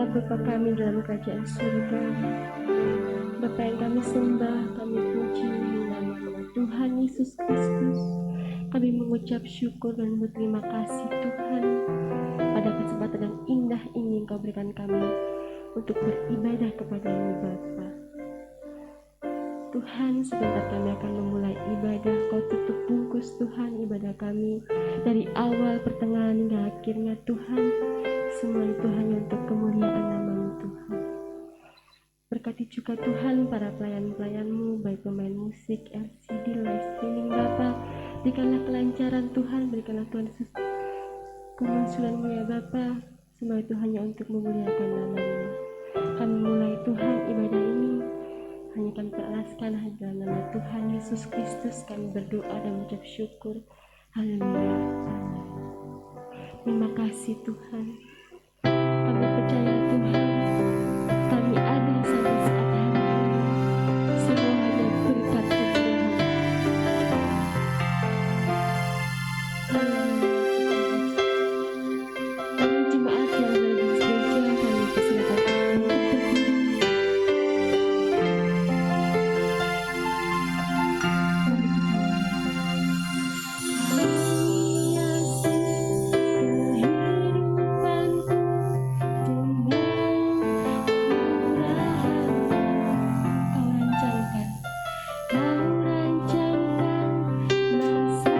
Bapa kami dalam kerajaan surga. Bapa yang kami sembah, kami puji nama Tuhan Yesus Kristus. Kami mengucap syukur dan berterima kasih Tuhan pada kesempatan yang indah ini Engkau berikan kami untuk beribadah kepada-Mu Bapa. Tuhan, sebentar kami akan memulai ibadah. Kau tutup bungkus Tuhan ibadah kami dari awal, pertengahan hingga akhirnya Tuhan. Semua itu hanya untuk kemuliaan nama-Mu Tuhan. Berkati juga Tuhan para pelayan-pelayan-Mu, baik pemain musik, LCD, live streaming Bapa. Berikanlah kelancaran Tuhan, berikanlah Tuhan Yesus kemunculan-Mu ya Bapa. Semua itu hanya untuk memuliakan nama-Mu. Kami mulai Tuhan ibadah ini hanya kami teralaskan dalam nama Tuhan Yesus Kristus. Kami berdoa dan mengucap syukur. Haleluya. Amin. Terima kasih Tuhan. Kami percaya Tuhan, kami ada sampai saat hari ini. Semua hanya berkat Tuhan. Kami jemaat yang berada di gereja, kami persilakan untuk berdiri. Kau rancangkan masa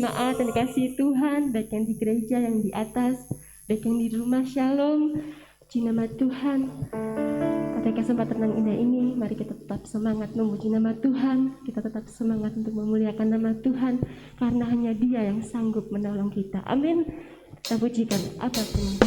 jemaat dan kasih Tuhan, baik yang di gereja, yang di atas, baik yang di rumah. Shalom, puji nama Tuhan. Pada kesempatan yang indah ini, mari kita tetap semangat memuji nama Tuhan. Kita tetap semangat untuk memuliakan nama Tuhan, karena hanya Dia yang sanggup menolong kita. Amin. Kita pujikan apapun.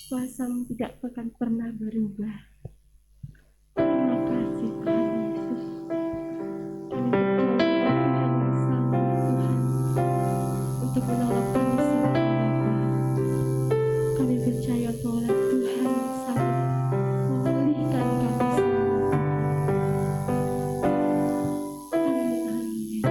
Kuasamu tidak akan pernah berubah. Terima kasih Tuhan Yesus. Kami percaya Tuhan yang sama Tuhan untuk menolong kami semua Bapa. Kami percaya bahwa Tuhan yang sanggup memulihkan kami semua. Amin, amin.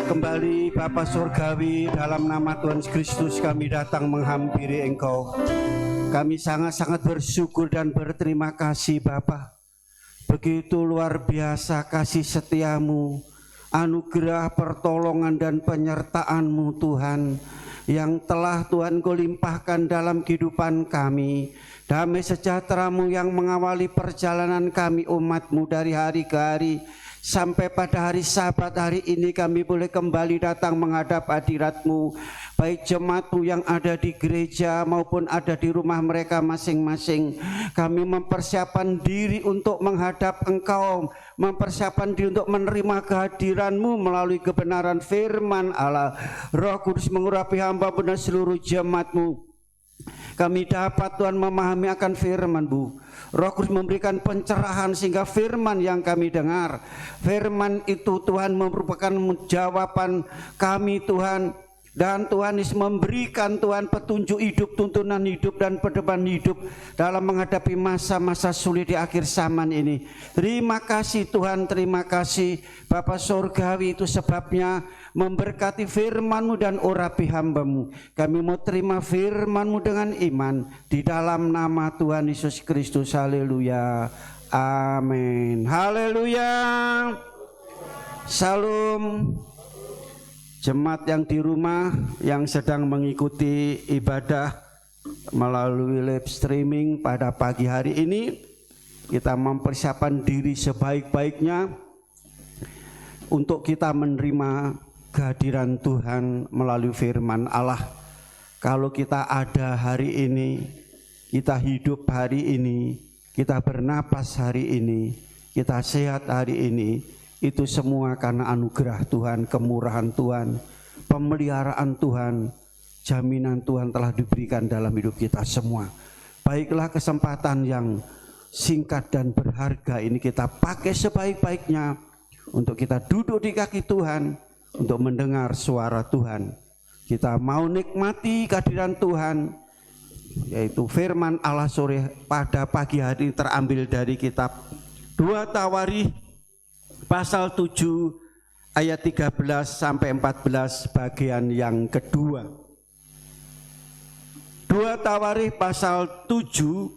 Kembali Bapa Surgawi, dalam nama Tuhan Kristus kami datang menghampiri Engkau. Kami sangat-sangat bersyukur dan berterima kasih Bapa. Begitu luar biasa kasih setiamu, anugerah pertolongan dan penyertaan-Mu Tuhan, yang telah Tuhan Kau limpahkan dalam kehidupan kami. Damai sejahtera-Mu yang mengawali perjalanan kami umat-Mu dari hari ke hari, sampai pada hari Sabat hari ini kami boleh kembali datang menghadap hadirat-Mu. Baik jemaat-Mu yang ada di gereja maupun ada di rumah mereka masing-masing, kami mempersiapkan diri untuk menghadap Engkau, mempersiapkan diri untuk menerima kehadiran-Mu melalui kebenaran firman Allah. Roh Kudus mengurapi hamba-Mu dan seluruh jemaat-Mu. Kami dapat Tuhan memahami akan firman-Mu. Roh Kudus memberikan pencerahan sehingga firman yang kami dengar, firman itu Tuhan merupakan jawaban kami Tuhan. Dan Tuhan Yesus memberikan Tuhan petunjuk hidup, tuntunan hidup dan pedoman hidup dalam menghadapi masa-masa sulit di akhir zaman ini. Terima kasih Tuhan, terima kasih Bapa Surgawi, itu sebabnya memberkati firman-Mu dan urapi hamba-Mu. Kami mau terima firman-Mu dengan iman di dalam nama Tuhan Yesus Kristus. Haleluya. Amin. Haleluya. Salam. Jemaat yang di rumah yang sedang mengikuti ibadah melalui live streaming pada pagi hari ini, kita mempersiapkan diri sebaik-baiknya untuk kita menerima kehadiran Tuhan melalui firman Allah. Kalau kita ada hari ini, kita hidup hari ini, kita bernapas hari ini, kita sehat hari ini, itu semua karena anugerah Tuhan, kemurahan Tuhan, pemeliharaan Tuhan, jaminan Tuhan telah diberikan dalam hidup kita semua. Baiklah, kesempatan yang singkat dan berharga ini kita pakai sebaik-baiknya untuk kita duduk di kaki Tuhan, untuk mendengar suara Tuhan. Kita mau nikmati kehadiran Tuhan, yaitu firman Allah sore pada pagi hari terambil dari kitab 2 Tawarikh pasal 7 ayat 13 sampai 14 bagian yang kedua. 2 Tawarikh pasal 7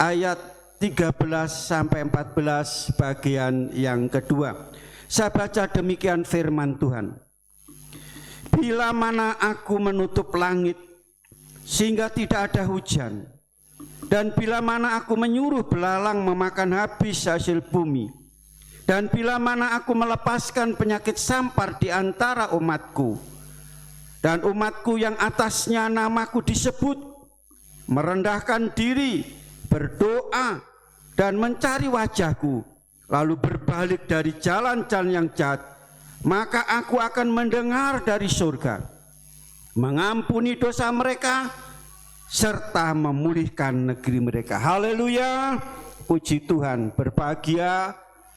ayat 13 sampai 14 bagian yang kedua. Saya baca demikian firman Tuhan. Bila mana aku menutup langit sehingga tidak ada hujan, dan bila mana aku menyuruh belalang memakan habis hasil bumi, dan bila mana aku melepaskan penyakit sampar di antara umatku, dan umatku yang atasnya namaku disebut, merendahkan diri, berdoa, dan mencari wajahku, lalu berbalik dari jalan-jalan yang jahat, maka aku akan mendengar dari surga, mengampuni dosa mereka, serta memulihkan negeri mereka. Haleluya, puji Tuhan. Berbahagia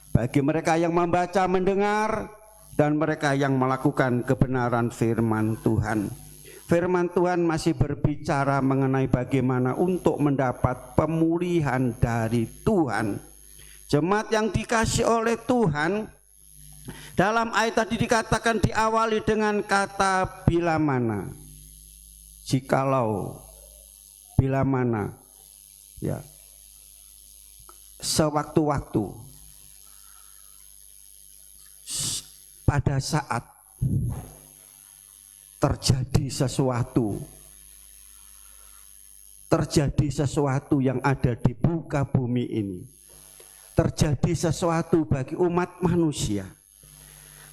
bagi mereka yang membaca, mendengar, dan mereka yang melakukan kebenaran firman Tuhan. Firman Tuhan masih berbicara mengenai bagaimana untuk mendapat pemulihan dari Tuhan. Jemaat yang dikasih oleh Tuhan, dalam ayat tadi dikatakan diawali dengan kata bila mana. Jikalau, bila mana, ya, sewaktu-waktu, pada saat terjadi sesuatu yang ada di muka bumi ini, terjadi sesuatu bagi umat manusia,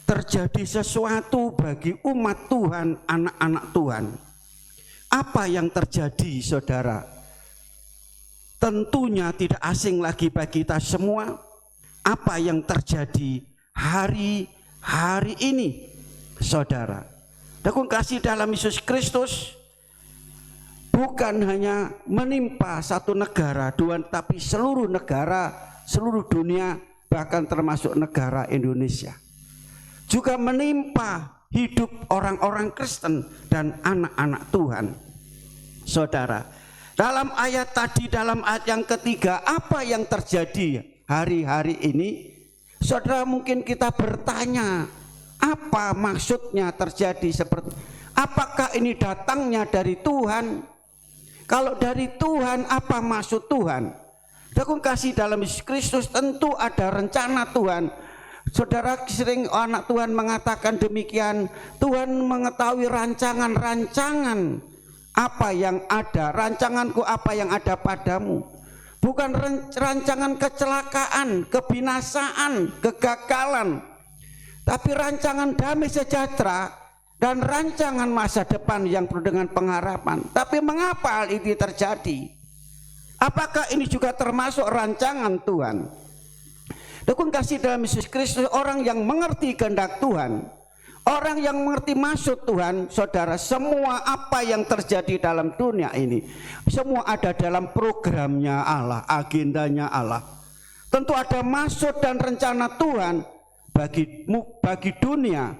terjadi sesuatu bagi umat Tuhan, anak-anak Tuhan. Apa yang terjadi, saudara? Tentunya tidak asing lagi bagi kita semua. Apa yang terjadi hari ini, saudara? Dengan kasih dalam Yesus Kristus, bukan hanya menimpa satu negara, tapi seluruh negara, seluruh dunia, bahkan termasuk negara Indonesia, juga menimpa hidup orang-orang Kristen dan anak-anak Tuhan. Saudara, dalam ayat tadi, dalam ayat yang ketiga, apa yang terjadi hari-hari ini? Saudara, mungkin kita bertanya, Apa maksudnya terjadi seperti? Apakah ini datangnya dari Tuhan? Kalau dari Tuhan, apa maksud Tuhan? Saudara kasih, dalam Yesus Kristus tentu ada rencana Tuhan. Saudara, sering anak Tuhan mengatakan demikian, Tuhan mengetahui rancangan-rancangan apa yang ada, rancanganku apa yang ada padamu. Bukan rancangan kecelakaan, kebinasaan, kegagalan, tapi rancangan damai sejahtera dan rancangan masa depan yang penuh dengan pengharapan. Tapi mengapa hal ini terjadi? Apakah ini juga termasuk rancangan Tuhan? Dukung kasih dalam Yesus Kristus, orang yang mengerti kehendak Tuhan, orang yang mengerti maksud Tuhan, saudara, semua apa yang terjadi dalam dunia ini, semua ada dalam programnya Allah, agendanya Allah. Tentu ada maksud dan rencana Tuhan bagi dunia,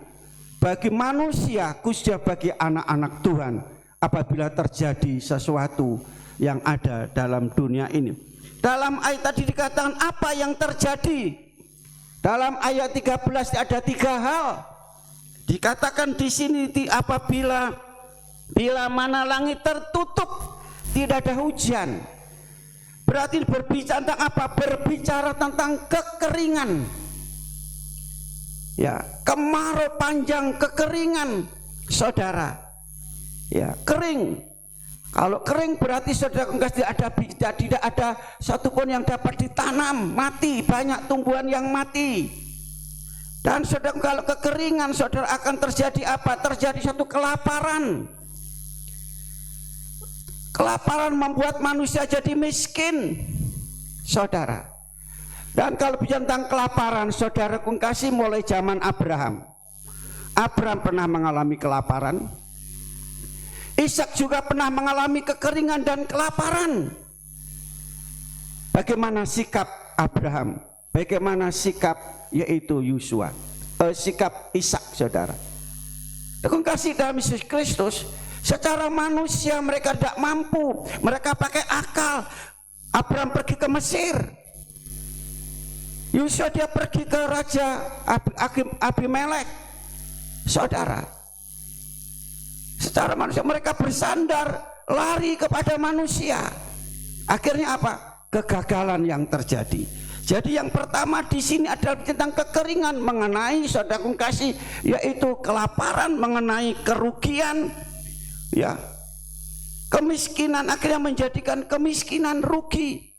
bagi manusia, khususnya bagi anak-anak Tuhan, apabila terjadi sesuatu yang ada dalam dunia ini. Dalam ayat tadi dikatakan apa yang terjadi. Dalam ayat 13 ada 3 hal. Dikatakan di sini, apabila mana langit tertutup, tidak ada hujan. Berarti berbicara tentang apa? Berbicara tentang kekeringan. Ya, kemarau panjang, kekeringan, saudara. Ya, kering. Kalau kering berarti saudara tidak ada satupun yang dapat ditanam, mati, banyak tumbuhan yang mati. Dan saudara, kalau kekeringan, saudara, akan terjadi apa? Terjadi satu kelaparan. Kelaparan membuat manusia jadi miskin, saudara. Dan kalau bicara tentang kelaparan, saudara kasih, mulai zaman Abraham. Abraham pernah mengalami kelaparan. Ishak juga pernah mengalami kekeringan dan kelaparan. Bagaimana sikap Abraham? Bagaimana sikap yaitu Yosua? Sikap Ishak, saudara. Dukung kasih dalam Yesus Kristus, secara manusia mereka tidak mampu. Mereka pakai akal. Abraham pergi ke Mesir. Yosua dia pergi ke Raja Abimelek, saudara. Secara manusia mereka bersandar, lari kepada manusia. Akhirnya apa? Kegagalan yang terjadi. Jadi yang pertama di sini adalah tentang kekeringan, mengenai, saudara kasih, yaitu kelaparan, mengenai kerugian, ya, kemiskinan, akhirnya menjadikan kemiskinan rugi.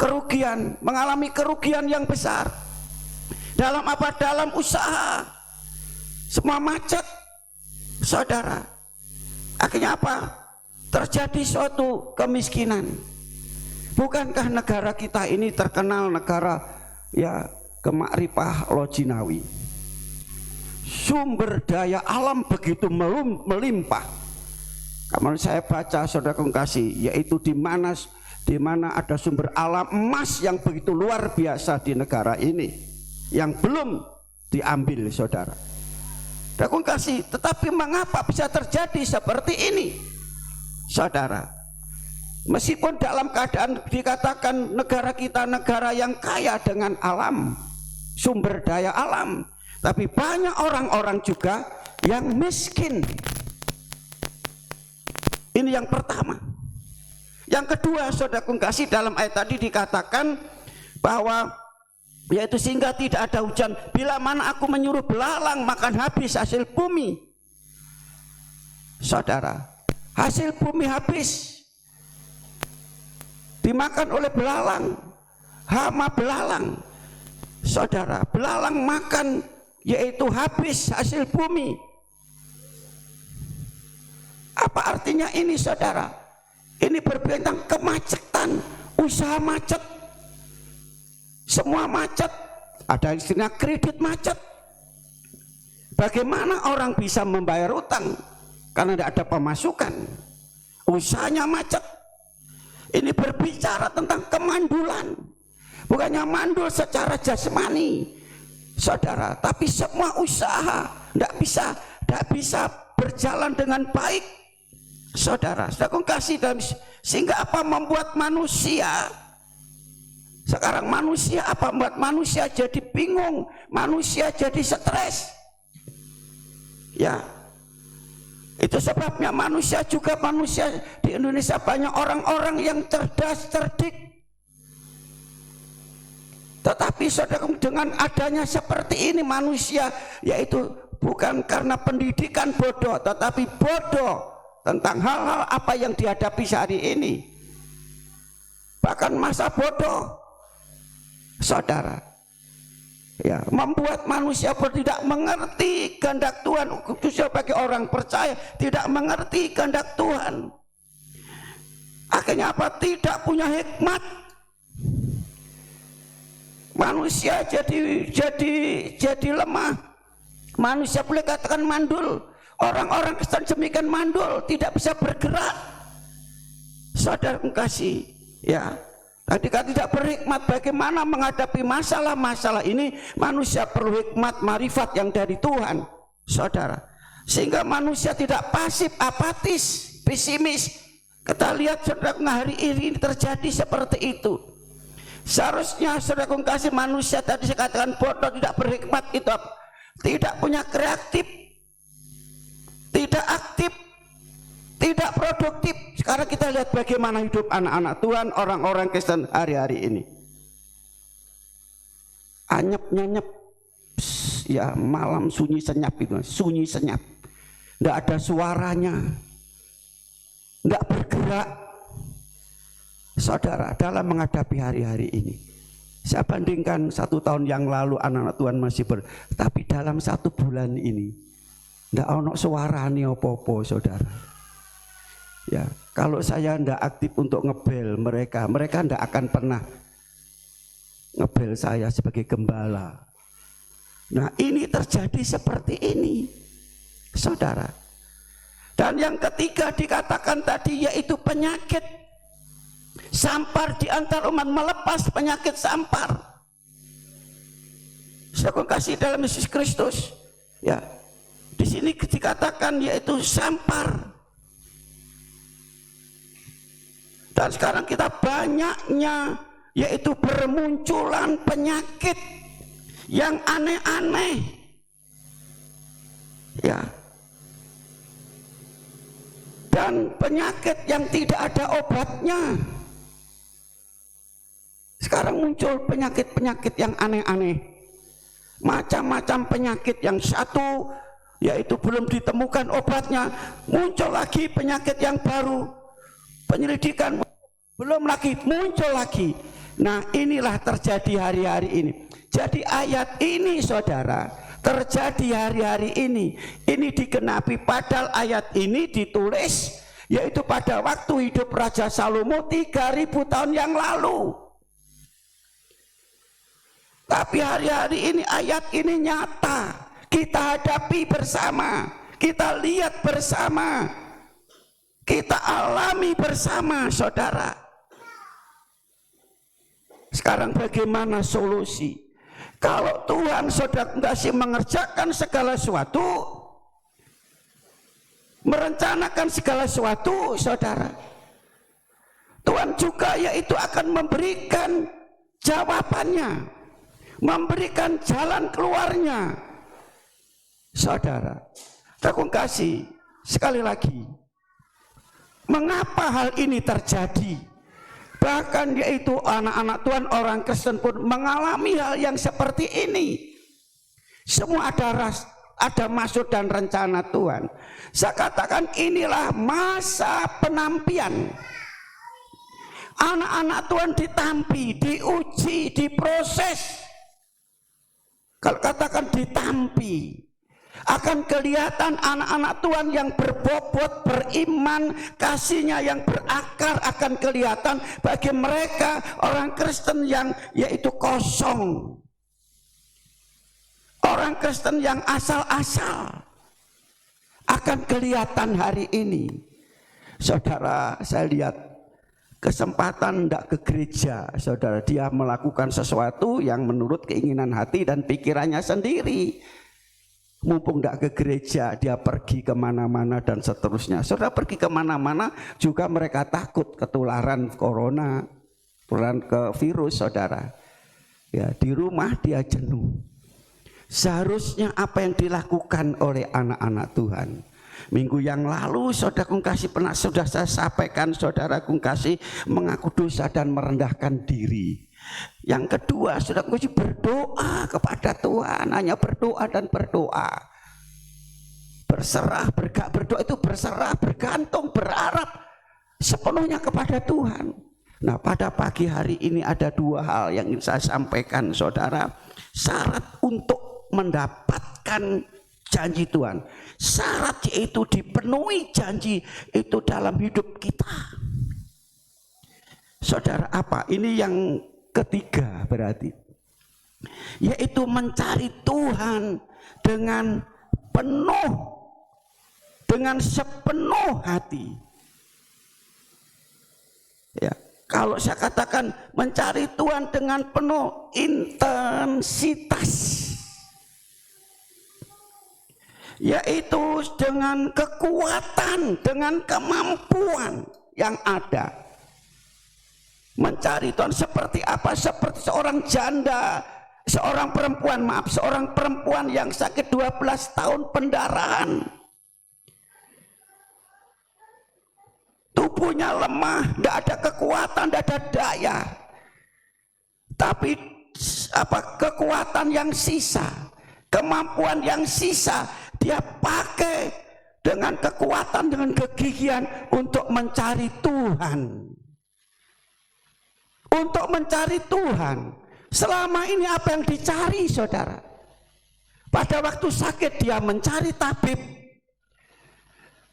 Kerugian, mengalami kerugian yang besar. Dalam apa? Dalam usaha. Semua macet, saudara. Akhirnya apa? Terjadi suatu kemiskinan. Bukankah negara kita ini terkenal negara ya kemakrifah lojinawi? Sumber daya alam begitu melimpah. Kalau saya baca, saudara kasih, yaitu di mana ada sumber alam emas yang begitu luar biasa di negara ini yang belum diambil, saudara. Saudara kasih, tetapi mengapa bisa terjadi seperti ini, saudara? Meskipun dalam keadaan dikatakan negara kita negara yang kaya dengan alam, sumber daya alam, tapi banyak orang-orang juga yang miskin. Ini yang pertama. Yang kedua, saudara kasih, dalam ayat tadi dikatakan bahwa yaitu sehingga tidak ada hujan. Bila mana aku menyuruh belalang, makan habis hasil bumi. Saudara, hasil bumi habis, dimakan oleh belalang, hama belalang. Saudara, belalang makan, yaitu habis hasil bumi. Apa artinya ini, saudara? Ini berbicara tentang kemacetan, usaha macet, semua macet. Ada istilah kredit macet. Bagaimana orang bisa membayar utang karena tidak ada pemasukan? Usahanya macet. Ini berbicara tentang kemandulan. Bukannya mandul secara jasmani, saudara, tapi semua usaha tidak bisa berjalan dengan baik. Saudara, saudara kasih, sehingga apa membuat manusia sekarang, manusia apa membuat manusia jadi bingung, manusia jadi stres. Ya, itu sebabnya manusia di Indonesia banyak orang-orang yang cerdas, cerdik. Tetapi saudara, dengan adanya seperti ini manusia, yaitu bukan karena pendidikan bodoh, tetapi bodoh tentang hal-hal apa yang dihadapi sehari ini. Bahkan masa bodoh, saudara, ya, membuat manusia tidak mengerti kehendak Tuhan. Khususnya bagi orang percaya tidak mengerti kehendak Tuhan. Akhirnya apa? Tidak punya hikmat. Manusia jadi lemah. Manusia boleh katakan mandul. Orang-orang Kristen demikian mandul, tidak bisa bergerak. Saudara kasih, ya. Ketika tidak berhikmat bagaimana menghadapi masalah-masalah ini, manusia perlu hikmat marifat yang dari Tuhan, saudara. Sehingga manusia tidak pasif, apatis, pesimis. Kita lihat saudara, hari ini terjadi seperti itu. Seharusnya saudara kasih, manusia tadi saya katakan bodoh, tidak berhikmat, itu tidak punya kreatif, tidak aktif, tidak produktif. Sekarang kita lihat bagaimana hidup anak-anak Tuhan, orang-orang Kristen hari-hari ini. Anyep nyenyep, ya, malam sunyi senyap itu, sunyi senyap. Tidak ada suaranya, tidak bergerak. Saudara, dalam menghadapi hari-hari ini, saya bandingkan 1 tahun yang lalu anak-anak Tuhan masih tapi dalam 1 bulan ini tidak ada suara nih opo-opo, saudara. Ya, kalau saya tidak aktif untuk ngebel mereka tidak akan pernah ngebel saya sebagai gembala. Nah, ini terjadi seperti ini, saudara. Dan yang ketiga dikatakan tadi, yaitu penyakit. Sampar di antara umat, melepas penyakit sampar. Saya kasih dalam Yesus Kristus. Ya, di sini dikatakan yaitu sampar. Dan sekarang kita banyaknya yaitu bermunculan penyakit yang aneh-aneh. Ya. Dan penyakit yang tidak ada obatnya. Sekarang muncul penyakit-penyakit yang aneh-aneh. Macam-macam penyakit yang satu yaitu belum ditemukan obatnya, muncul lagi penyakit yang baru. Penyelidikan belum lagi, muncul lagi. Nah, inilah terjadi hari-hari ini. Jadi ayat ini saudara, terjadi hari-hari ini. Ini digenapi, padahal ayat ini ditulis yaitu pada waktu hidup Raja Salomo 3000 tahun yang lalu. Tapi hari-hari ini ayat ini nyata, kita hadapi bersama, kita lihat bersama, kita alami bersama, saudara. Sekarang bagaimana solusi? Kalau Tuhan saudara kasih mengerjakan segala sesuatu, merencanakan segala sesuatu, saudara, Tuhan juga yaitu akan memberikan jawabannya, memberikan jalan keluarnya, saudara. Aku kasih sekali lagi, mengapa hal ini terjadi? Bahkan yaitu anak-anak Tuhan, orang Kristen pun mengalami hal yang seperti ini. Semua ada maksud dan rencana Tuhan. Saya katakan inilah masa penampian. Anak-anak Tuhan ditampi, diuji, diproses. Kalau katakan ditampi, akan kelihatan anak-anak Tuhan yang berbobot, beriman, kasihnya yang berakar akan kelihatan bagi mereka orang Kristen yang yaitu kosong. Orang Kristen yang asal-asal akan kelihatan hari ini. Saudara, saya lihat kesempatan tidak ke gereja, saudara, dia melakukan sesuatu yang menurut keinginan hati dan pikirannya sendiri. Mumpung tidak ke gereja, dia pergi kemana-mana dan seterusnya. Saudara, pergi kemana-mana juga mereka takut ketularan corona, ketularan ke virus, saudara. Ya, di rumah dia jenuh. Seharusnya apa yang dilakukan oleh anak-anak Tuhan. Minggu yang lalu saudara kung kasih pernah sudah saya sampaikan, saudara kung kasih mengaku dosa dan merendahkan diri. Yang kedua, saudara kung kasih berdoa kepada Tuhan, hanya berdoa dan berdoa. Berserah, berdoa itu berserah, bergantung, berharap sepenuhnya kepada Tuhan. Nah, pada pagi hari ini ada dua hal yang ingin saya sampaikan, saudara. Syarat untuk mendapatkan janji Tuhan, syarat yaitu dipenuhi janji itu dalam hidup kita. Saudara, apa? Ini yang ketiga berarti, yaitu mencari Tuhan dengan penuh, dengan sepenuh hati. Ya, kalau saya katakan mencari Tuhan dengan penuh intensitas, yaitu dengan kekuatan, dengan kemampuan yang ada. Mencari Tuhan seperti apa? Seperti seorang janda, seorang perempuan yang sakit 12 tahun pendarahan. Tubuhnya lemah, tidak ada kekuatan, tidak ada daya. Tapi kekuatan yang sisa, kemampuan yang sisa, dia pakai dengan kekuatan, dengan kegigihan untuk mencari Tuhan. Untuk mencari Tuhan. Selama ini apa yang dicari, saudara? Pada waktu sakit dia mencari tabib.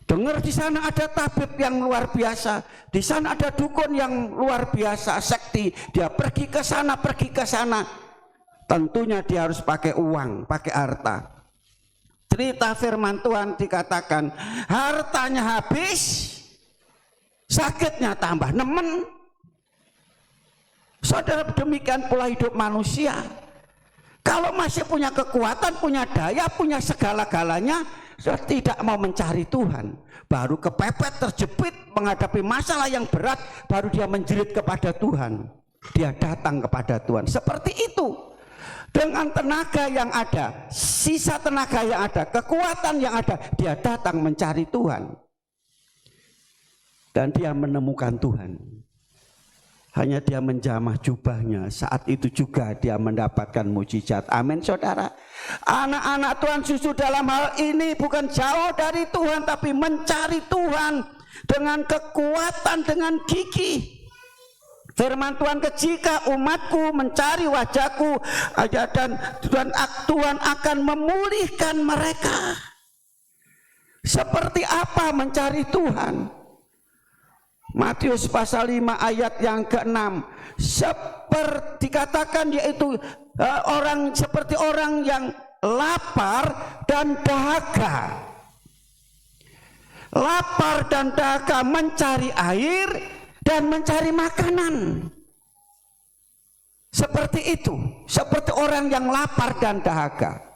Dengar di sana ada tabib yang luar biasa, di sana ada dukun yang luar biasa, sekti. Dia pergi ke sana, pergi ke sana. Tentunya dia harus pakai uang, pakai harta. Cerita firman Tuhan dikatakan, hartanya habis, sakitnya tambah nemen. Saudara, demikian pula hidup manusia. Kalau masih punya kekuatan, punya daya, punya segala-galanya, sudah tidak mau mencari Tuhan, baru kepepet, terjepit, menghadapi masalah yang berat, baru dia menjerit kepada Tuhan. Dia datang kepada Tuhan. Seperti itu. Dengan tenaga yang ada, sisa tenaga yang ada, kekuatan yang ada, dia datang mencari Tuhan. Dan dia menemukan Tuhan. Hanya dia menjamah jubahnya, saat itu juga dia mendapatkan mujizat. Amin, saudara. Anak-anak Tuhan justru dalam hal ini bukan jauh dari Tuhan, tapi mencari Tuhan dengan kekuatan, dengan gigih. Firman Tuhan, jika umatku mencari wajahku, dan Tuhan akan memulihkan mereka. Seperti apa mencari Tuhan? Matius pasal 5 ayat yang ke-6, seperti dikatakan, yaitu seperti orang yang lapar dan dahaga. Lapar dan dahaga, mencari air dan mencari makanan. Seperti itu, seperti orang yang lapar dan dahaga.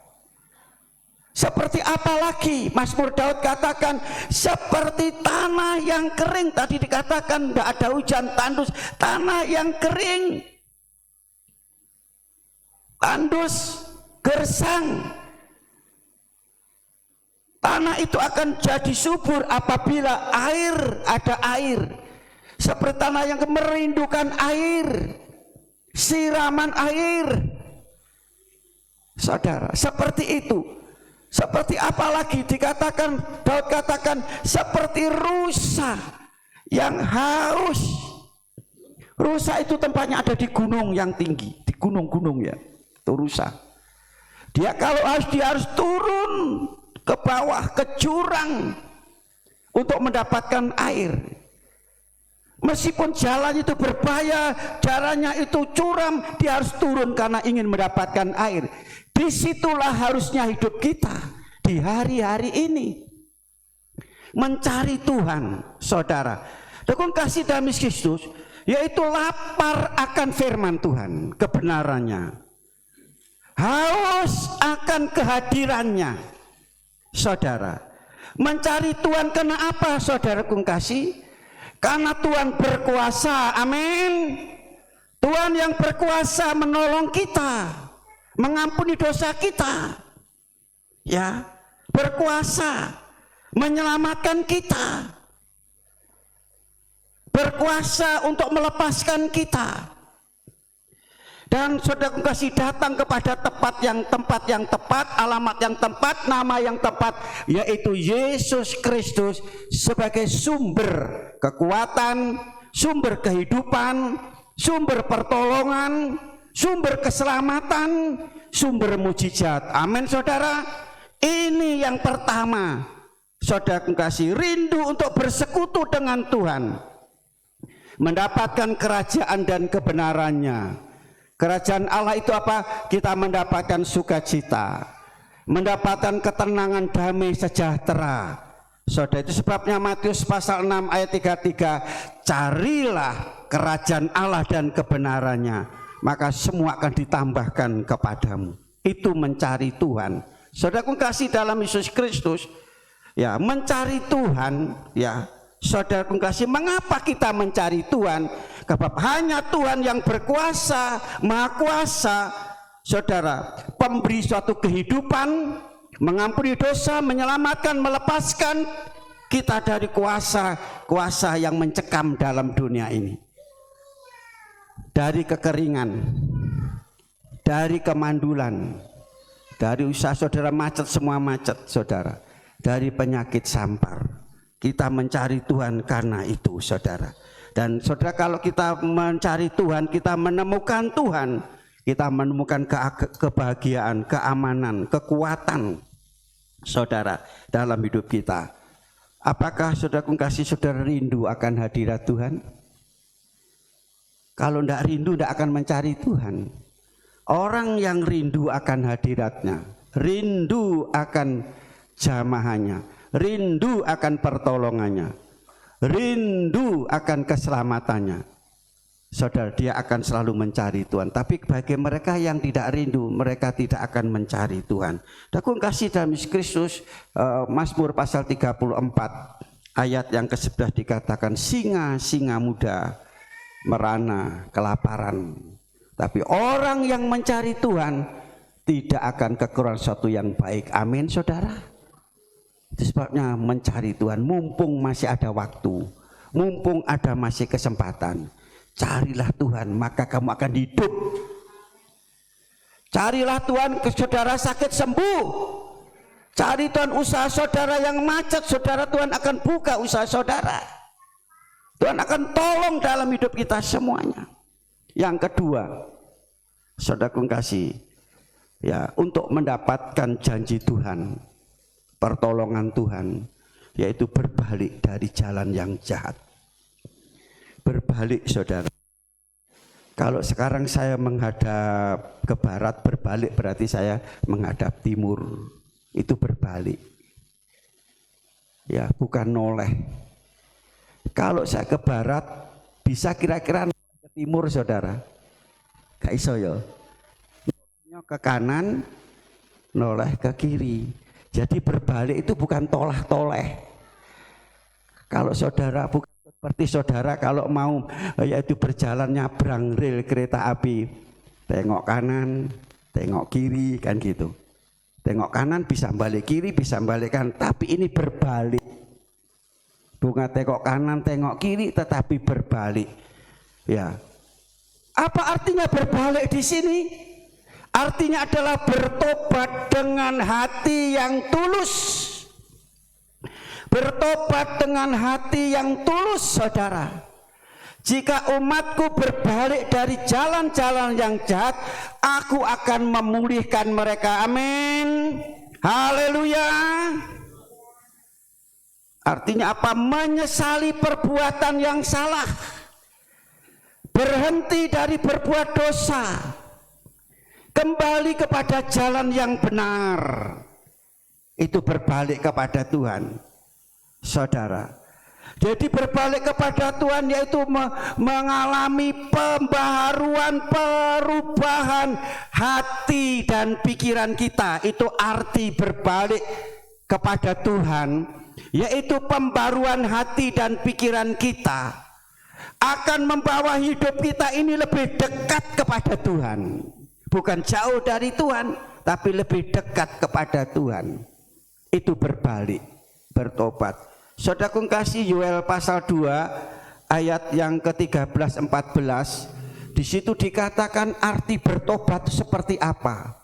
Seperti apa lagi? Mazmur Daud katakan seperti tanah yang kering. Tadi dikatakan tidak ada hujan, tandus, tanah yang kering, tandus, gersang. Tanah itu akan jadi subur apabila ada air. Seperti tanah yang merindukan air, siraman air. Saudara, seperti itu. Seperti apa lagi? Dikatakan, Daud katakan seperti rusa yang haus. Rusa itu tempatnya ada di gunung yang tinggi, di gunung-gunung ya, itu rusa. Dia kalau haus, dia harus turun ke bawah, ke jurang untuk mendapatkan air. Meskipun jalan itu berbahaya, jalannya itu curam, dia harus turun karena ingin mendapatkan air. Disitulah harusnya hidup kita di hari-hari ini, mencari Tuhan, saudara. Dengan kasih dalam Kristus, yaitu lapar akan firman Tuhan, kebenarannya, haus akan kehadirannya, saudara. Mencari Tuhan karena apa, saudara kung kasih? Karena Tuhan berkuasa, amin. Tuhan yang berkuasa menolong kita. mengampuni dosa kita, ya, berkuasa menyelamatkan kita, berkuasa untuk melepaskan kita. Dan saudaraku kasih, datang kepada tempat yang tepat, alamat yang tepat, nama yang tepat, yaitu Yesus Kristus sebagai sumber kekuatan, sumber kehidupan, sumber pertolongan, sumber keselamatan, sumber mujizat. Amin saudara. Ini yang pertama, saudaraku kasih, rindu untuk bersekutu dengan Tuhan, mendapatkan kerajaan dan kebenarannya. Kerajaan Allah itu apa? Kita mendapatkan sukacita, mendapatkan ketenangan, damai sejahtera. Saudara, itu sebabnya Matius pasal 6 ayat 33, carilah kerajaan Allah dan kebenarannya, maka semua akan ditambahkan kepadamu. Itu mencari Tuhan. Saudaraku kasih dalam Yesus Kristus, ya, mencari Tuhan, ya. Saudaraku kasih, mengapa kita mencari Tuhan? Sebab hanya Tuhan yang berkuasa, maha kuasa, saudara, pemberi suatu kehidupan, mengampuni dosa, menyelamatkan, melepaskan kita dari kuasa yang mencekam dalam dunia ini, dari kekeringan, dari kemandulan, dari usaha saudara macet, semua macet saudara, dari penyakit sampar. Kita mencari Tuhan karena itu saudara. Dan saudara, kalau kita mencari Tuhan, kita menemukan Tuhan, kita menemukan kebahagiaan, keamanan, kekuatan saudara dalam hidup kita. Apakah saudaraku kasih, saudara rindu akan hadirat Tuhan? Kalau tidak rindu, tidak akan mencari Tuhan. Orang yang rindu akan hadiratnya, rindu akan jamahannya, rindu akan pertolongannya, rindu akan keselamatannya, saudara, dia akan selalu mencari Tuhan. Tapi bagi mereka yang tidak rindu, mereka tidak akan mencari Tuhan. Aku kasih dalam Yesus Kristus, Mazmur pasal 34 ayat yang ke-11 dikatakan, singa muda merana kelaparan, tapi orang yang mencari Tuhan tidak akan kekurangan sesuatu yang baik. Amin saudara. Itu sebabnya mencari Tuhan, mumpung masih ada waktu, mumpung ada masih kesempatan. Carilah Tuhan, maka kamu akan hidup. Carilah Tuhan, ke saudara sakit sembuh. Cari Tuhan, usaha saudara yang macet, saudara, Tuhan akan buka usaha saudara. Tuhan akan tolong dalam hidup kita semuanya. Yang kedua, saudaraku kasih, ya, untuk mendapatkan janji Tuhan, pertolongan Tuhan, yaitu berbalik dari jalan yang jahat. Berbalik saudara. Kalau sekarang saya menghadap ke barat, berbalik berarti saya menghadap timur. Itu berbalik, ya, bukan noleh. Kalau saya ke barat, bisa kira-kira ke timur saudara? Gak iso ya. Ke kanan, noleh ke kiri. Jadi berbalik itu bukan tolah-toleh. Kalau saudara, bukan seperti saudara kalau mau, yaitu berjalan nyabrang rel kereta api, tengok kanan, tengok kiri, kan gitu. Tengok kanan bisa balik kiri, bisa balik kanan, tapi ini berbalik. Bukan tengok kanan, tengok kiri, tetapi berbalik. Ya. Apa artinya berbalik di sini? Artinya adalah bertobat dengan hati yang tulus. Bertobat dengan hati yang tulus saudara. Jika umatku berbalik dari jalan-jalan yang jahat, aku akan memulihkan mereka. Amin. Haleluya. Artinya apa? Menyesali perbuatan yang salah, berhenti dari berbuat dosa, kembali kepada jalan yang benar. Itu berbalik kepada Tuhan saudara. Jadi berbalik kepada Tuhan yaitu mengalami pembaharuan, perubahan hati dan pikiran kita. Itu arti berbalik kepada Tuhan, yaitu pembaruan hati dan pikiran kita akan membawa hidup kita ini lebih dekat kepada Tuhan. Bukan jauh dari Tuhan, tapi lebih dekat kepada Tuhan. Itu berbalik, bertobat. Saudaraku kasih, Yoel pasal 2 ayat yang ke-13-14, di situ dikatakan arti bertobat seperti apa.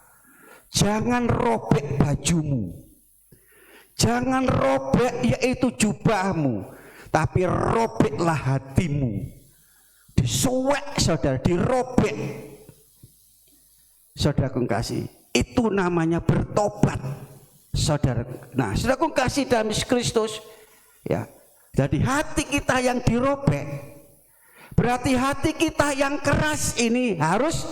Jangan robek bajumu, jangan robek yaitu jubahmu, tapi robeklah hatimu. Disuwek saudara, dirobek. Saudaraku kasih, itu namanya bertobat, saudara. Nah, saudaraku kasih dalam Kristus, ya. Jadi hati kita yang dirobek, berarti hati kita yang keras ini harus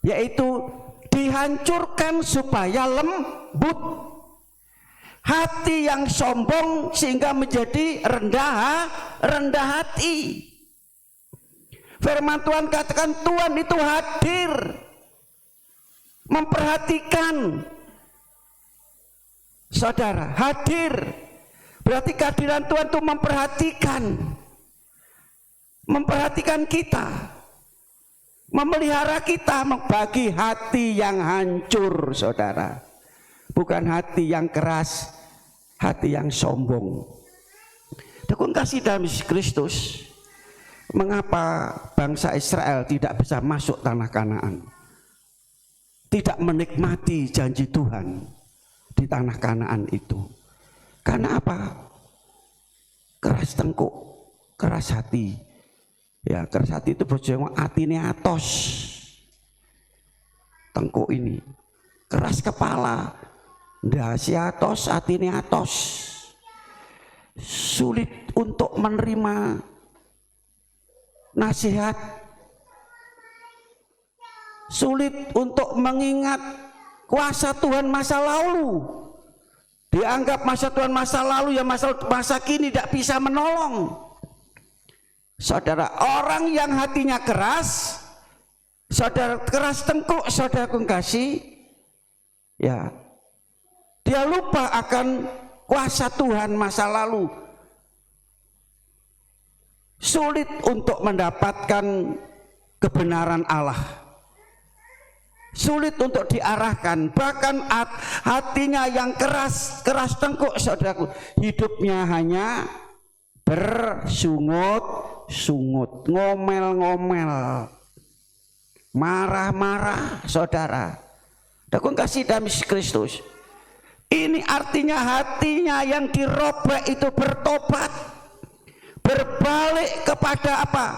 yaitu dihancurkan supaya lembut. Hati yang sombong sehingga menjadi rendah hati. Firman Tuhan katakan Tuhan itu hadir, memperhatikan. Saudara, hadir berarti kehadiran Tuhan itu memperhatikan kita, memelihara kita bagi hati yang hancur, saudara. Bukan hati yang keras, hati yang sombong. Dukung kasih dalam Kristus. Mengapa bangsa Israel tidak bisa masuk tanah Kanaan? Tidak menikmati janji Tuhan di tanah Kanaan itu. Karena apa? Keras tengkuk, keras hati. Ya, keras hati itu berjumlah atine atos. Tengkuk ini. Keras kepala, ndasi atos, atine atos. Sulit untuk menerima nasihat, sulit untuk mengingat kuasa Tuhan masa lalu. Dianggap masa Tuhan masa lalu ya masa kini tidak bisa menolong. Saudara, orang yang hatinya keras, saudara, keras tengkuk, saudara kasih, ya, dia lupa akan kuasa Tuhan masa lalu. Sulit untuk mendapatkan kebenaran Allah, sulit untuk diarahkan. Bahkan hatinya yang keras tengkuk, saudaraku, hidupnya hanya bersungut-sungut, ngomel-ngomel, marah-marah, saudara. Dukung kasih dalam Kristus. Ini artinya hatinya yang dirobek itu bertobat. Berbalik kepada apa?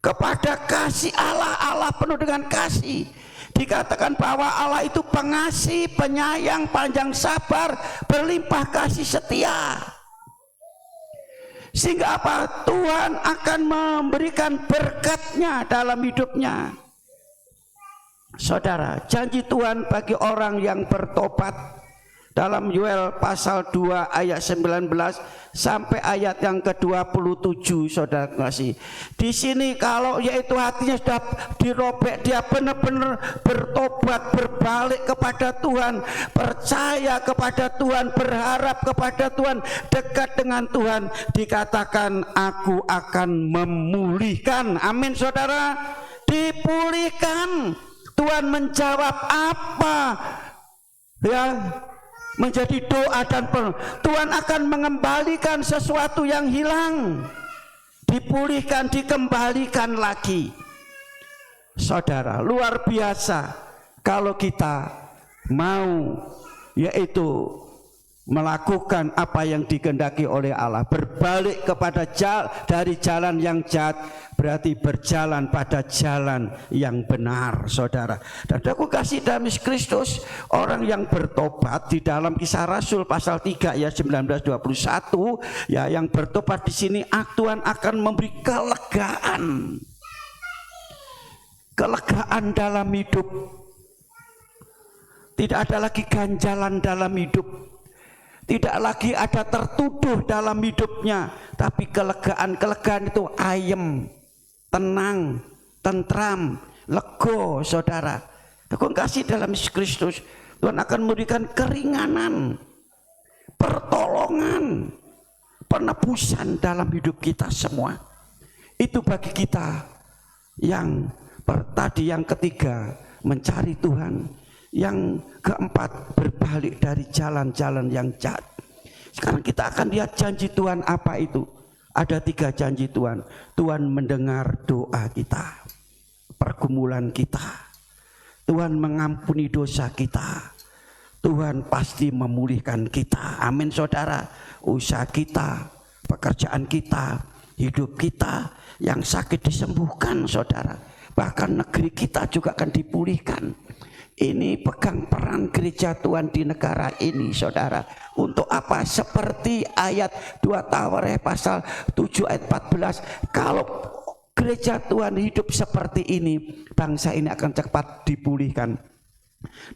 Kepada kasih Allah. Allah penuh dengan kasih. Dikatakan bahwa Allah itu pengasih, penyayang, panjang sabar, berlimpah kasih setia. Sehingga apa? Tuhan akan memberikan berkatnya dalam hidupnya. Saudara, janji Tuhan bagi orang yang bertobat dalam Yoel pasal 2 ayat 19 sampai ayat yang ke-27, saudara kasih. Di sini kalau yaitu hatinya sudah dirobek, dia benar-benar bertobat, berbalik kepada Tuhan, percaya kepada Tuhan, berharap kepada Tuhan, dekat dengan Tuhan, dikatakan aku akan memulihkan. Amin, saudara. Dipulihkan. Tuhan menjawab apa? Ya, menjadi doa dan Tuhan akan mengembalikan sesuatu yang hilang, dipulihkan, dikembalikan lagi. Saudara, luar biasa kalau kita mau yaitu melakukan apa yang dikehendaki oleh Allah, berbalik kepada dari jalan yang jahat, berarti berjalan pada jalan yang benar, saudara. Dan aku kasih dalam Kristus, orang yang bertobat di dalam Kisah Rasul pasal 3 ayat 19-21, ya, yang bertobat di sini Tuhan akan memberi kelegaan dalam hidup. Tidak ada lagi ganjalan dalam hidup. Tidak lagi ada tertuduh dalam hidupnya, tapi kelegaan itu ayem, tenang, tentram, lego, saudara. Aku kasih dalam Kristus, Tuhan akan memberikan keringanan, pertolongan, penebusan dalam hidup kita semua. Itu bagi kita yang tadi yang ketiga, mencari Tuhan. Yang keempat, berbalik dari jalan-jalan yang jahat. Sekarang kita akan lihat janji Tuhan apa itu. Ada 3 janji Tuhan. Tuhan mendengar doa kita, pergumulan kita. Tuhan mengampuni dosa kita. Tuhan pasti memulihkan kita. Amin saudara. Usaha kita, pekerjaan kita, hidup kita, yang sakit disembuhkan saudara. Bahkan negeri kita juga akan dipulihkan. Ini pegang peran gereja Tuhan di negara ini saudara. Untuk apa? Seperti ayat 2 Tawarikh pasal 7 ayat 14. Kalau gereja Tuhan hidup seperti ini, bangsa ini akan cepat dipulihkan.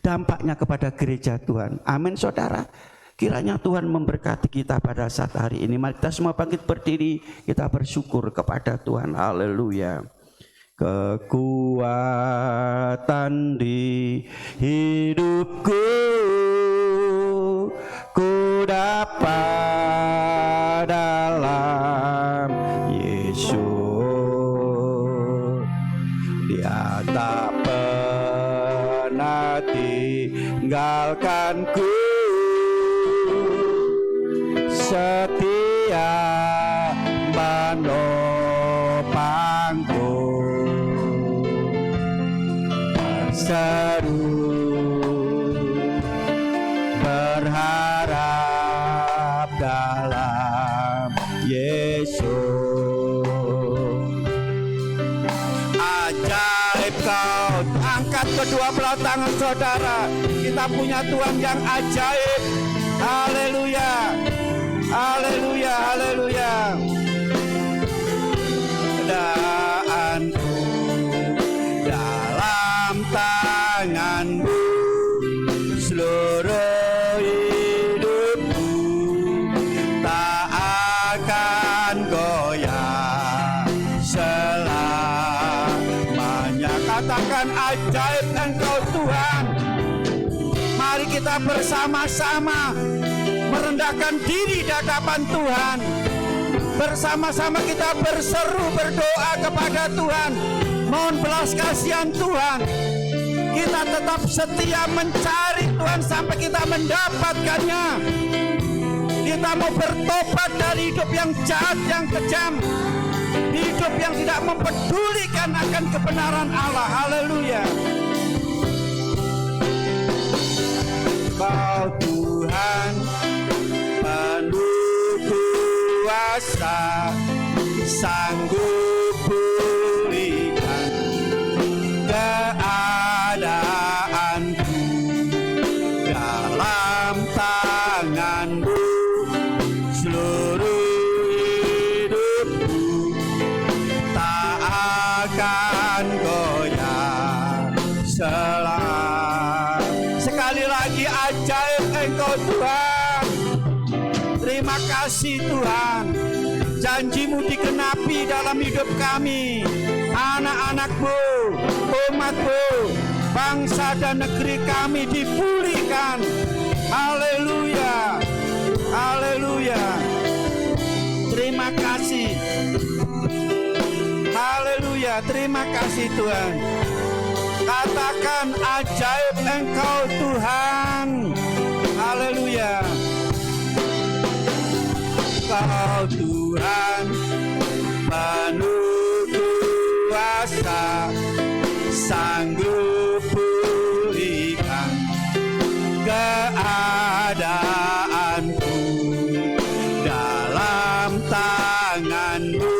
Dampaknya kepada gereja Tuhan. Amin saudara. Kiranya Tuhan memberkati kita pada saat hari ini. Mari kita semua bangkit berdiri, kita bersyukur kepada Tuhan. Haleluya. Kekuatan di hidupku ku dapat dalam Yesus. Dia tak pernah tinggalkanku, setia menopangku. Seru berharap dalam Yesus. Ajaib kau, angkat kedua belah tangan saudara. Kita punya Tuhan yang ajaib. Haleluya, haleluya, haleluya. Daanku dalam tanganmu, seluruh hidupku tak akan goyah selamanya. Katakan ajaib Engkau Tuhan. Mari kita bersama-sama merendahkan diri di hadapan Tuhan. Bersama-sama kita berseru berdoa kepada Tuhan. Mohon belas kasihan Tuhan. Kita tetap setia mencari Tuhan sampai kita mendapatkannya. Kita mau bertobat dari hidup yang jahat, yang kejam, hidup yang tidak mempedulikan akan kebenaran Allah. Haleluya. Kau Tuhan penuh kuasa, sanggup pulihkan keadaanku. Dalam tanganmu seluruh hidupku tak akan goyah selamanya. Sekali lagi ajaib Engkau Tuhan. Terima kasih Tuhan. Janji-Mu digenapi dalam hidup kami, anak-anak-Mu, umat-Mu, bangsa dan negeri kami dipulihkan. Haleluya, haleluya. Terima kasih. Haleluya, terima kasih Tuhan. Katakan ajaib Engkau Tuhan. Haleluya. Kau Tuhan penuh kuasa, sanggup pulihkan keadaanku. Dalam tangan-Mu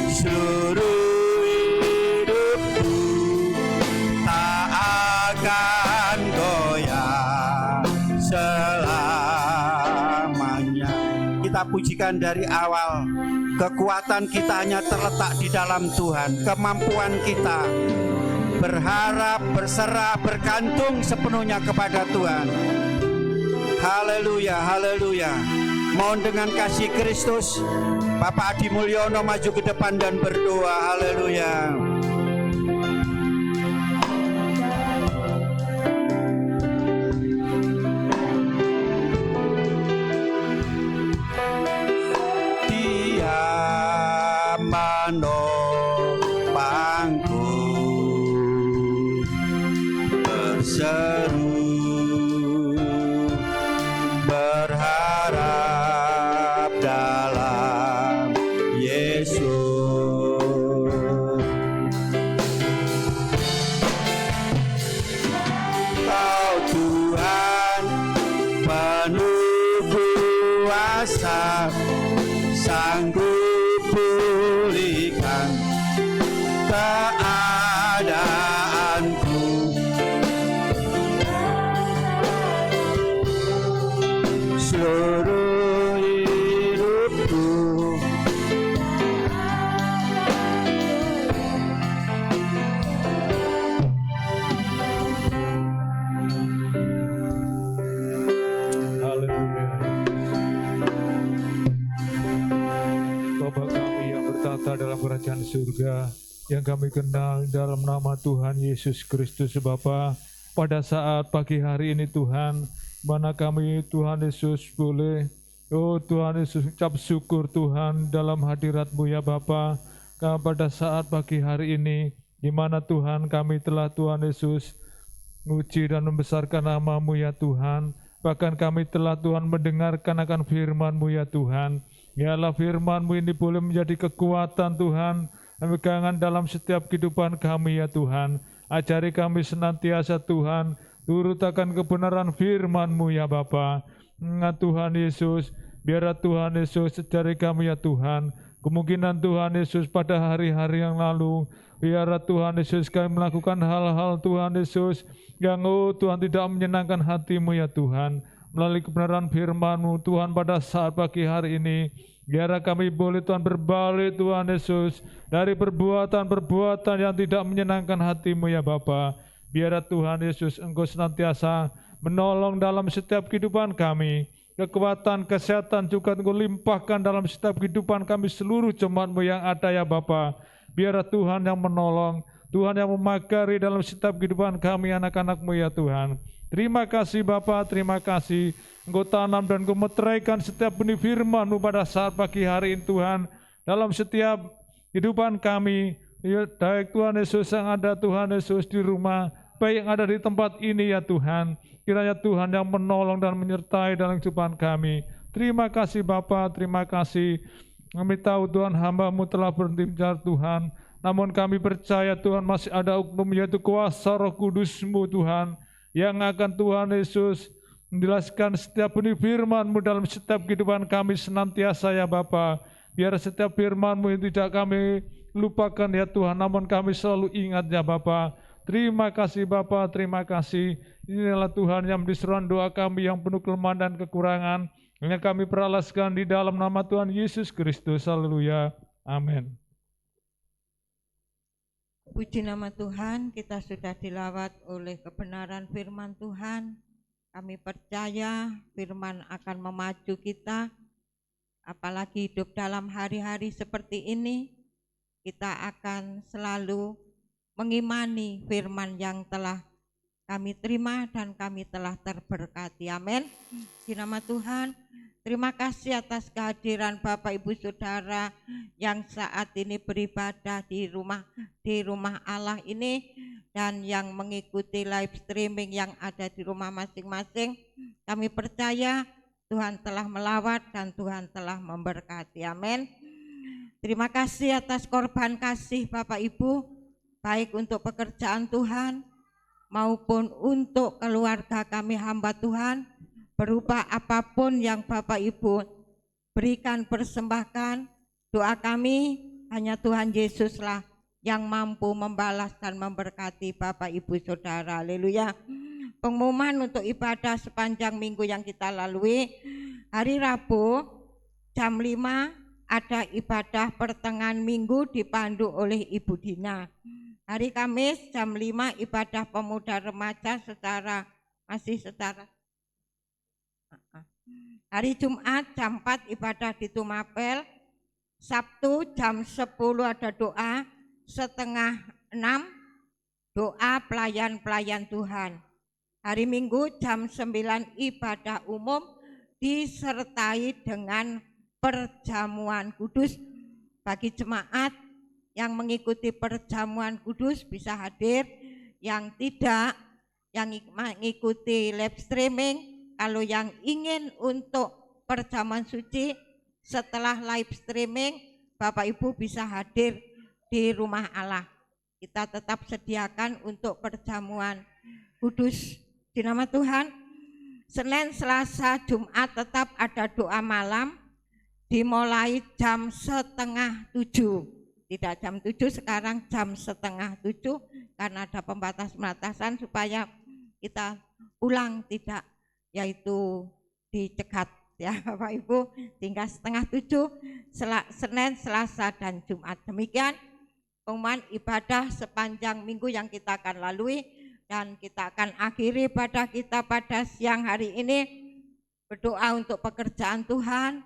seluruh hidupku tak akan goyah selamanya. Kita pujikan dari awal. Kekuatan kita hanya terletak di dalam Tuhan. Kemampuan kita berharap, berserah, bergantung sepenuhnya kepada Tuhan. Haleluya, haleluya. Mohon dengan kasih Kristus, Bapak Adi Mulyono maju ke depan dan berdoa. Haleluya. Menopangku kuasa sanggup pulihkan keadaanku. Seluruh hidupku Haleluya. Bapa kami yang bertata dalam kerajaan surga, yang kami kenal dalam nama Tuhan Yesus Kristus Bapa, pada saat pagi hari ini Tuhan, mana kami Tuhan Yesus boleh, oh Tuhan Yesus ucap syukur Tuhan dalam hadirat-Mu ya Bapa, pada saat pagi hari ini, di mana Tuhan kami telah Tuhan Yesus menguji dan membesarkan nama-Mu ya Tuhan. Bahkan kami telah Tuhan mendengarkan akan firman-Mu ya Tuhan. Biarlah firman-Mu ini boleh menjadi kekuatan Tuhan, pegangan dalam setiap kehidupan kami ya Tuhan. Ajari kami senantiasa Tuhan, turut akan kebenaran firman-Mu ya Bapa. Tuhan Yesus, biarlah Tuhan Yesus ajari kami ya Tuhan. Kemungkinan Tuhan Yesus pada hari-hari yang lalu, biarlah Tuhan Yesus kami melakukan hal-hal Tuhan Yesus yang Tuhan tidak menyenangkan hati-Mu ya Tuhan. Melalui kebenaran firman-Mu Tuhan pada saat pagi hari ini, biarlah kami boleh Tuhan berbalik Tuhan Yesus dari perbuatan-perbuatan yang tidak menyenangkan hati-Mu ya Bapa. Biarlah Tuhan Yesus Engkau senantiasa menolong dalam setiap kehidupan kami. Kekuatan, kesehatan juga Engkau limpahkan dalam setiap kehidupan kami, seluruh jemaat-Mu yang ada ya Bapa. Biarlah Tuhan yang menolong, Tuhan yang memagari dalam setiap kehidupan kami anak-anak-Mu ya Tuhan. Terima kasih Bapa, terima kasih. Engkau tanam dan Engkau meteraikan setiap benih firman-Mu pada saat pagi hari ini Tuhan. Dalam setiap kehidupan kami, ya, baik Tuhan Yesus yang ada Tuhan Yesus di rumah, baik yang ada di tempat ini ya Tuhan. Kiranya Tuhan yang menolong dan menyertai dalam kehidupan kami. Terima kasih Bapa, terima kasih. Kami tahu Tuhan hamba-Mu telah berhenti mencari Tuhan, namun kami percaya Tuhan masih ada hukum yaitu kuasa Roh Kudus-Mu Tuhan, yang akan Tuhan Yesus menjelaskan setiap benih firman-Mu dalam setiap kehidupan kami senantiasa ya Bapa. Biar setiap firman-Mu yang tidak kami lupakan ya Tuhan, namun kami selalu ingat ya Bapa. Terima kasih Bapa, terima kasih. Inilah Tuhan yang mendiseruan doa kami yang penuh kelemahan dan kekurangan, yang kami peralaskan di dalam nama Tuhan Yesus Kristus. Haleluya. Amin. Puji nama Tuhan, kita sudah dilawat oleh kebenaran firman Tuhan. Kami percaya firman akan memacu kita, apalagi hidup dalam hari-hari seperti ini. Kita akan selalu mengimani firman yang telah kami terima dan kami telah terberkati. Amin. Di nama Tuhan, terima kasih atas kehadiran Bapak Ibu Saudara yang saat ini beribadah di rumah Allah ini, dan yang mengikuti live streaming yang ada di rumah masing-masing. Kami percaya Tuhan telah melawat dan Tuhan telah memberkati. Amin. Terima kasih atas korban kasih Bapak Ibu, baik untuk pekerjaan Tuhan maupun untuk keluarga kami hamba Tuhan, berupa apapun yang Bapak Ibu berikan, persembahkan. Doa kami hanya Tuhan Yesuslah yang mampu membalas dan memberkati Bapak Ibu Saudara. Haleluya. Pengumuman untuk ibadah sepanjang minggu yang kita lalui. Hari Rabu jam 5 ada ibadah pertengahan minggu dipandu oleh Ibu Dina. Hari Kamis jam 5 ibadah pemuda remaja secara Hari Jumat jam 4 ibadah di Tumapel. Sabtu jam 10 ada doa, setengah 6 doa pelayan-pelayan Tuhan. Hari Minggu jam 9 ibadah umum disertai dengan perjamuan kudus. Bagi jemaat yang mengikuti perjamuan kudus bisa hadir, yang tidak, yang mengikuti live streaming, kalau yang ingin untuk perjamuan suci setelah live streaming, Bapak Ibu bisa hadir di rumah Allah. Kita tetap sediakan untuk perjamuan kudus. Di nama Tuhan, Senin, Selasa, Jumat tetap ada doa malam dimulai jam 6:30. Tidak jam 7, sekarang jam 6:30 karena ada pembatas-pembatasan supaya kita pulang tidak yaitu dicegat ya Bapak Ibu, hingga 6:30 Senin, Selasa dan Jumat. Demikian pengumuman ibadah sepanjang minggu yang kita akan lalui, dan kita akan akhiri ibadah kita pada siang hari ini berdoa untuk pekerjaan Tuhan,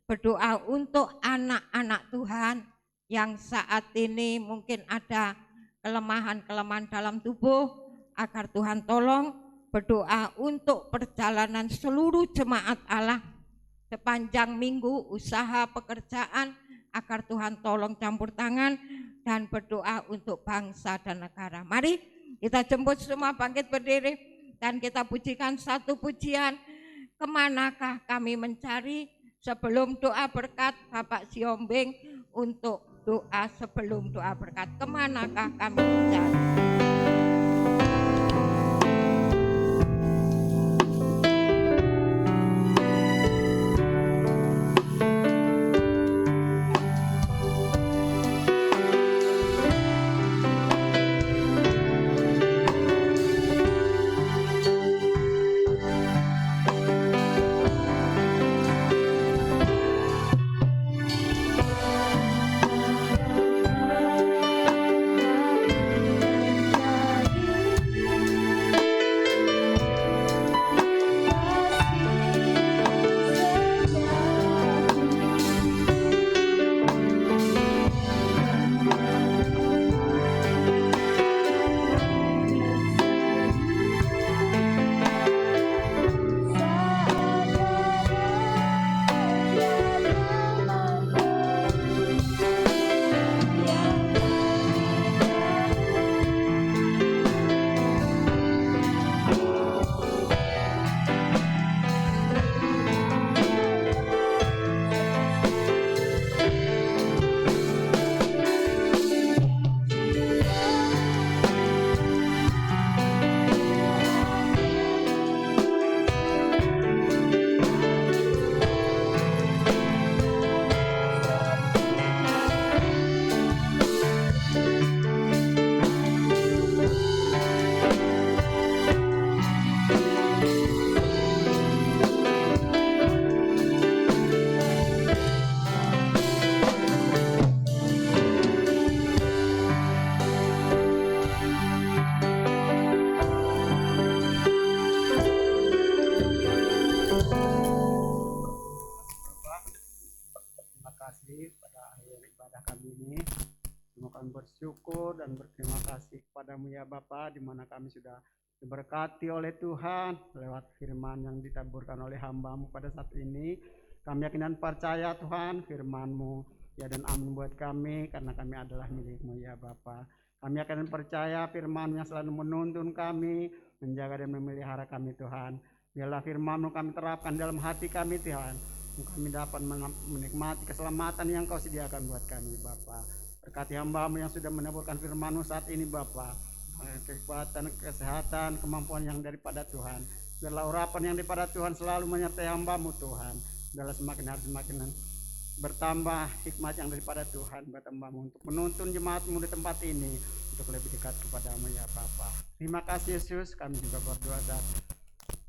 berdoa untuk anak-anak Tuhan yang saat ini mungkin ada kelemahan-kelemahan dalam tubuh, agar Tuhan tolong. Berdoa untuk perjalanan seluruh jemaat Allah sepanjang minggu, usaha pekerjaan, agar Tuhan tolong campur tangan, dan berdoa untuk bangsa dan negara. Mari kita jemput semua bangkit berdiri dan kita pujikan satu pujian, kemanakah kami mencari. Sebelum doa berkat, Bapak Siombing untuk doa sebelum doa berkat, kemanakah kami mencari. bersyukur dan berterima kasih kepadamu ya Bapa, di mana kami sudah diberkati oleh Tuhan lewat firman yang ditaburkan oleh hamba-Mu pada saat ini. Kami yakin dan percaya Tuhan firman-Mu ya dan amin buat kami, karena kami adalah milik-Mu ya Bapa. Kami yakin dan percaya firman yang selalu menuntun kami, menjaga dan memelihara kami Tuhan. Biarlah firman-Mu kami terapkan dalam hati kami Tuhan, kami dapat menikmati keselamatan yang Kau sediakan buat kami Bapa. Berkati hamba-Mu yang sudah menaburkan firman-Mu saat ini Bapa, kekuatan, kesehatan, kemampuan yang daripada Tuhan. Biarlah urapan yang daripada Tuhan selalu menyertai hamba-Mu Tuhan. Biarlah semakin hari semakin bertambah hikmat yang daripada Tuhan buat hamba-Mu untuk menuntun jemaat-Mu di tempat ini untuk lebih dekat kepada-Mu ya Bapa. Terima kasih Yesus. Kami juga berdoa saat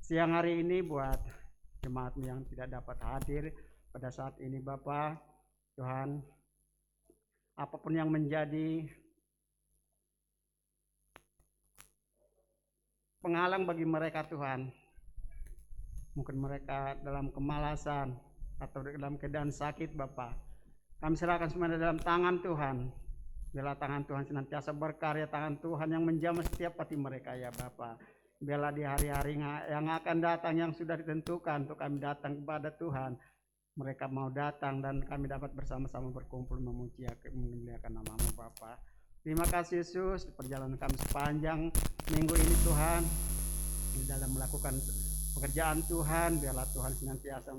siang hari ini buat jemaat-Mu yang tidak dapat hadir pada saat ini Bapa. Tuhan, apapun yang menjadi penghalang bagi mereka Tuhan, mungkin mereka dalam kemalasan atau dalam keadaan sakit Bapa, kami serahkan semuanya dalam tangan Tuhan. Biarlah tangan Tuhan senantiasa berkarya, tangan Tuhan yang menjamah setiap hati mereka ya Bapa. Biarlah di hari-hari yang akan datang yang sudah ditentukan untuk kami datang kepada Tuhan, mereka mau datang dan kami dapat bersama-sama berkumpul memuji memuliakan nama-Mu Bapa. Terima kasih Yesus, perjalanan kami sepanjang minggu ini Tuhan, di dalam melakukan pekerjaan Tuhan, biarlah Tuhan senantiasa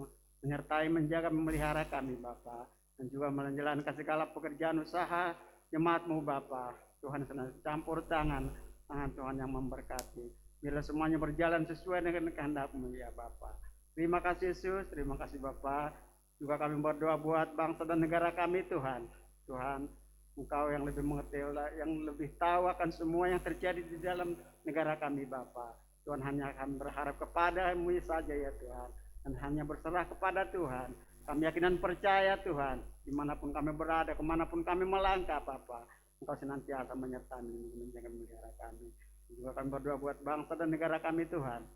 menyertai, menjaga, memelihara kami Bapa, dan juga menjalankan segala pekerjaan usaha jemaat-Mu Bapa. Tuhan senantiasa campur tangan Tuhan yang memberkati. Biarlah semuanya berjalan sesuai dengan kehendak-Mu ya Bapa. Terima kasih Yesus, terima kasih Bapa. Juga kami berdoa buat bangsa dan negara kami Tuhan. Tuhan, Engkau yang lebih mengerti, yang lebih tahu akan semua yang terjadi di dalam negara kami Bapa. Tuhan, hanya akan berharap kepada-Mu saja ya Tuhan. Dan hanya berserah kepada Tuhan. Kami yakin dan percaya Tuhan, dimanapun kami berada, kemanapun kami melangkah Bapa, Engkau senantiasa menyertai menjaga negara kami. Juga kami berdoa buat bangsa dan negara kami Tuhan.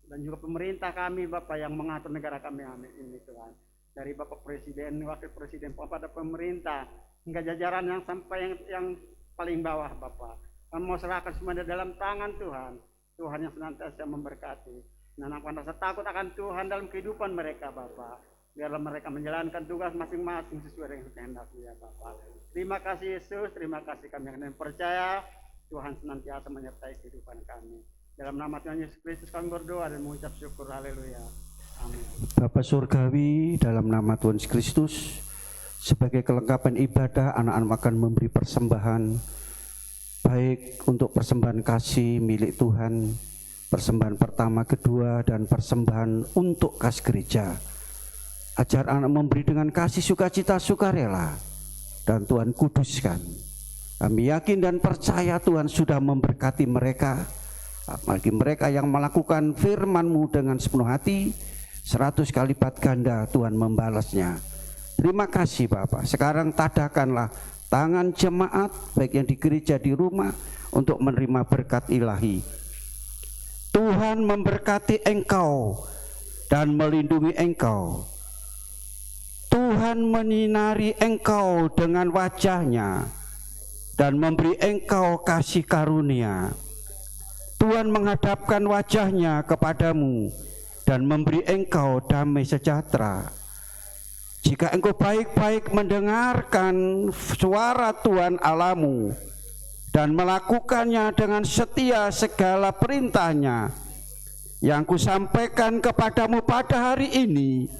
Dan juga pemerintah kami Bapak yang mengatur negara kami ini Tuhan. Dari Bapak Presiden, Wakil Presiden, pada pemerintah, hingga jajaran yang sampai yang paling bawah Bapak. Kami mau serahkan semua di dalam tangan Tuhan. Tuhan yang senantiasa memberkati. Menanamkan rasa takut akan Tuhan dalam kehidupan mereka Bapak. Biarlah mereka menjalankan tugas masing-masing sesuai dengan kehendak-Mu ya Bapak. Terima kasih Yesus, terima kasih kami yang percaya Tuhan senantiasa menyertai kehidupan kami. Dalam nama Tuhan Yesus Kristus kami berdoa dan mengucap syukur. Haleluya. Amin. Bapa Surgawi, dalam nama Tuhan Yesus Kristus, sebagai kelengkapan ibadah, anak-anak akan memberi persembahan, baik untuk persembahan kasih milik Tuhan, persembahan pertama, kedua, dan persembahan untuk kas gereja. Ajar anak memberi dengan kasih, sukacita, sukarela, dan Tuhan kuduskan. Kami yakin dan percaya Tuhan sudah memberkati mereka, bagi mereka yang melakukan firman-Mu dengan sepenuh hati, 100 kali lipat ganda Tuhan membalasnya. Terima kasih Bapak. Sekarang tadahkanlah tangan jemaat, baik yang di gereja, di rumah, untuk menerima berkat ilahi. Tuhan memberkati engkau dan melindungi engkau. Tuhan menyinari engkau dengan wajah-Nya dan memberi engkau kasih karunia. Tuhan menghadapkan wajah-Nya kepadamu dan memberi engkau damai sejahtera. Jika engkau baik-baik mendengarkan suara Tuhan Allahmu dan melakukannya dengan setia segala perintahnya yang kusampaikan kepadamu pada hari ini,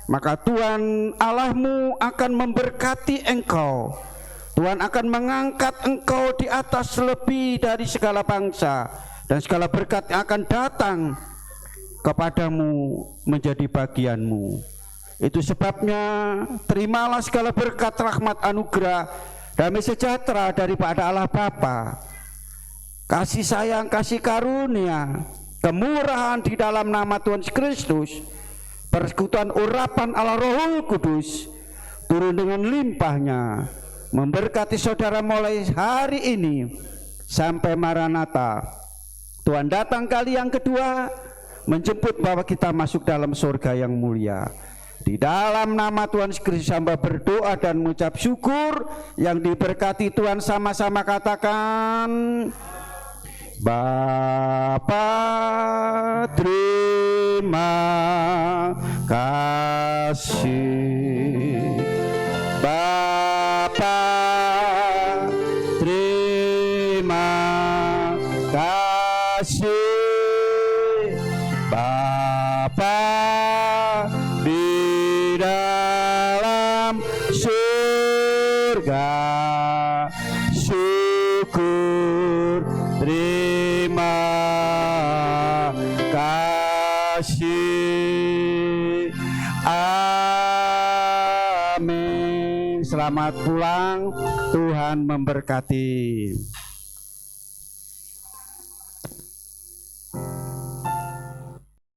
maka Tuhan Allahmu akan memberkati engkau. Tuhan akan mengangkat engkau di atas lebih dari segala bangsa, dan segala berkat yang akan datang kepadamu menjadi bagianmu. Itu sebabnya terimalah segala berkat, rahmat, anugerah, damai sejahtera daripada Allah Bapa, kasih sayang, kasih karunia, kemurahan di dalam nama Tuhan Yesus Kristus, persekutuan urapan Allah Roh Kudus turun dengan limpahnya, memberkati saudara mulai hari ini sampai Maranatha. Tuhan datang kali yang kedua, menjemput bahwa kita masuk dalam surga yang mulia. Di dalam nama Tuhan Yesus Kristus hamba berdoa dan mengucap syukur. Yang diberkati Tuhan sama-sama katakan, Bapa terima kasih, Bapa terima kasih, Bapa di dalam surga, syukur terima kasih. Amin. Selamat pulang, Tuhan memberkati.